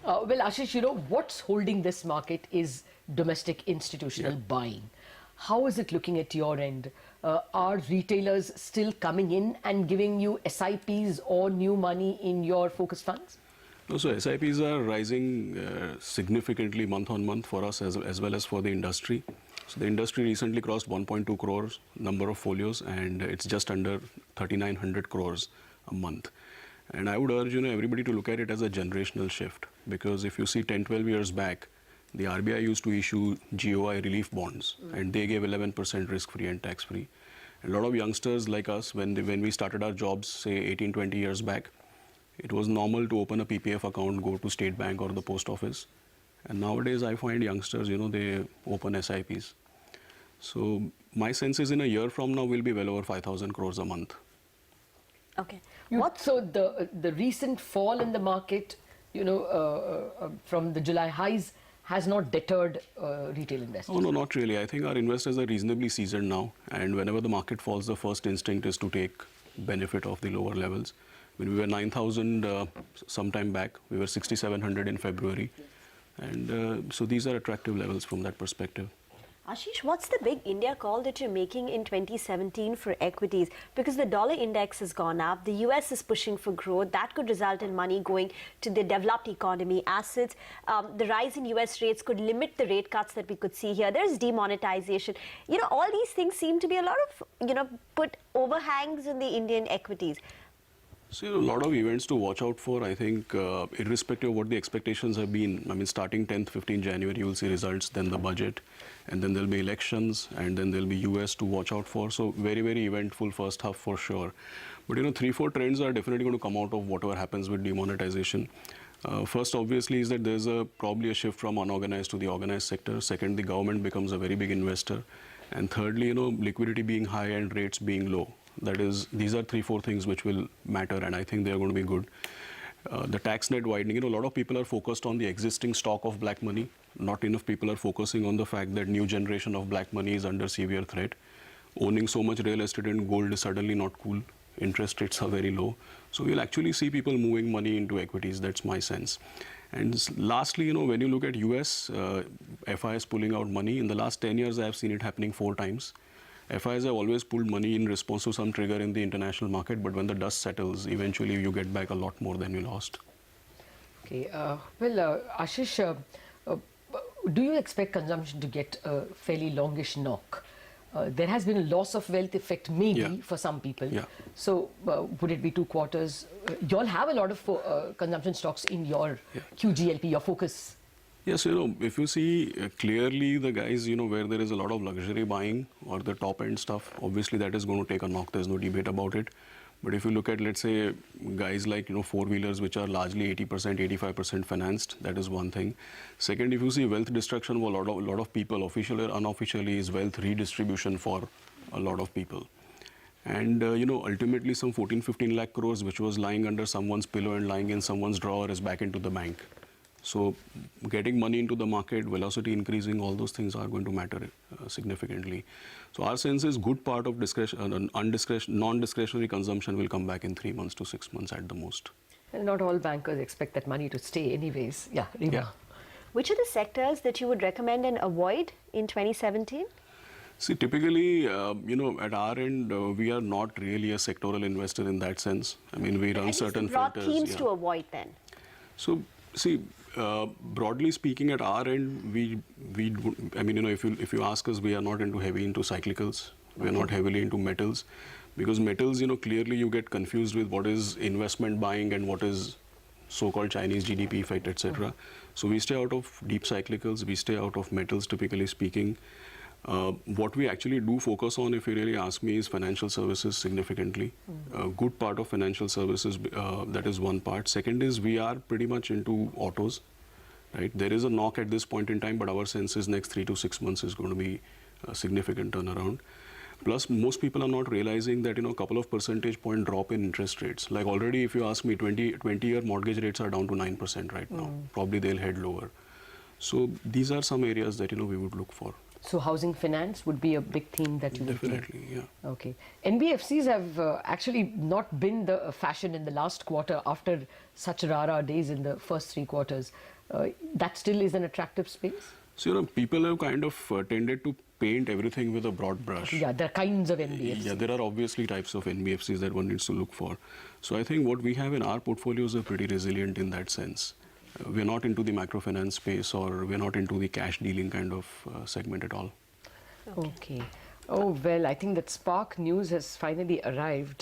Well, Ashish, what's holding this market is domestic institutional buying. How is it looking at your end? Are retailers still coming in and giving you SIPs or new money in your focused funds? No, so SIPs are rising significantly month on month for us as well as for the industry. So the industry recently crossed 1.2 crores number of folios, and it's just under 3,900 crores a month. And I would urge everybody to look at it as a generational shift, because if you see 10, 12 years back, the RBI used to issue GOI relief bonds, and they gave 11% risk-free and tax-free. And a lot of youngsters like us, when we started our jobs, say 18, 20 years back, it was normal to open a PPF account, go to State Bank or the post office. And nowadays, I find youngsters, they open SIPs. So my sense is in a year from now, we'll be well over 5,000 crores a month. Okay. So the recent fall in the market, from the July highs, has not deterred retail investors? Oh, no, not really. I think our investors are reasonably seasoned now. And whenever the market falls, the first instinct is to take benefit of the lower levels. When we were 9,000 some time back, we were 6,700 in February. And so these are attractive levels from that perspective. Ashish, what's the big India call that you're making in 2017 for equities? Because the dollar index has gone up, the US is pushing for growth, that could result in money going to the developed economy assets. The rise in US rates could limit the rate cuts that we could see here. There's demonetization. All these things seem to be a lot of, put overhangs in the Indian equities. So a lot of events to watch out for, I think, irrespective of what the expectations have been. I mean, starting 10th, 15th January, you will see results, then the budget, and then there'll be elections, and then there'll be US to watch out for. So very, very eventful first half for sure. But 3-4 trends are definitely going to come out of whatever happens with demonetization. First, obviously, is that there's probably a shift from unorganized to the organized sector. Second, the government becomes a very big investor. And thirdly, liquidity being high and rates being low. That is, these are 3-4 things which will matter, and I think they are going to be good. The tax net widening, a lot of people are focused on the existing stock of black money. Not enough people are focusing on the fact that new generation of black money is under severe threat. Owning so much real estate and gold is suddenly not cool. Interest rates are very low. So we'll actually see people moving money into equities. That's my sense. And lastly, when you look at US, FIs pulling out money, in the last 10 years, I have seen it happening 4 times. FIs have always pulled money in response to some trigger in the international market, but when the dust settles, eventually you get back a lot more than you lost. Okay. Ashish, do you expect consumption to get a fairly longish knock? There has been a loss of wealth effect maybe for some people. Yeah. So would it be 2 quarters? You all have a lot of consumption stocks in your QGLP, your focus. Yes, if you see clearly the guys, where there is a lot of luxury buying or the top end stuff, obviously that is going to take a knock. There's no debate about it. But if you look at, let's say, guys like, four-wheelers, which are largely 80%, 85% financed, that is one thing. Second, if you see wealth destruction for a lot of people, officially or unofficially, is wealth redistribution for a lot of people. And, ultimately some 14-15 lakh crores, which was lying under someone's pillow and lying in someone's drawer, is back into the bank. So getting money into the market, velocity increasing, all those things are going to matter significantly. So our sense is good part of non-discretionary consumption will come back in 3 months to 6 months at the most. And not all bankers expect that money to stay anyways. Yeah, Rima. Yeah. Which are the sectors that you would recommend and avoid in 2017? See, typically, at our end, we are not really a sectoral investor in that sense. I mean, we run certain broad filters. Themes to avoid then. So, see, broadly speaking, at our end, if you ask us, we are not heavy into cyclicals. We are not heavily into metals, because metals, clearly you get confused with what is investment buying and what is so-called Chinese GDP effect, etc. So we stay out of deep cyclicals. We stay out of metals, typically speaking. What we actually do focus on, if you really ask me, is financial services significantly. A good part of financial services, that is one part. Second is we are pretty much into autos, right? There is a knock at this point in time, but our sense is next 3 to 6 months is going to be a significant turnaround. Plus, most people are not realizing that, a couple of percentage point drop in interest rates. Like already, if you ask me, 20-year mortgage rates are down to 9% right now. Probably they'll head lower. So these are some areas that, we would look for. So housing finance would be a big theme that you would play. Definitely, yeah. Okay. NBFCs have actually not been the fashion in the last quarter after such rara days in the first 3 quarters. That still is an attractive space? So, people have kind of tended to paint everything with a broad brush. Yeah, there are kinds of NBFCs. Yeah, there are obviously types of NBFCs that one needs to look for. So I think what we have in our portfolios are pretty resilient in that sense. We're not into the microfinance space, or we're not into the cash dealing kind of segment at all. Okay. Oh, well, I think that Spark News has finally arrived.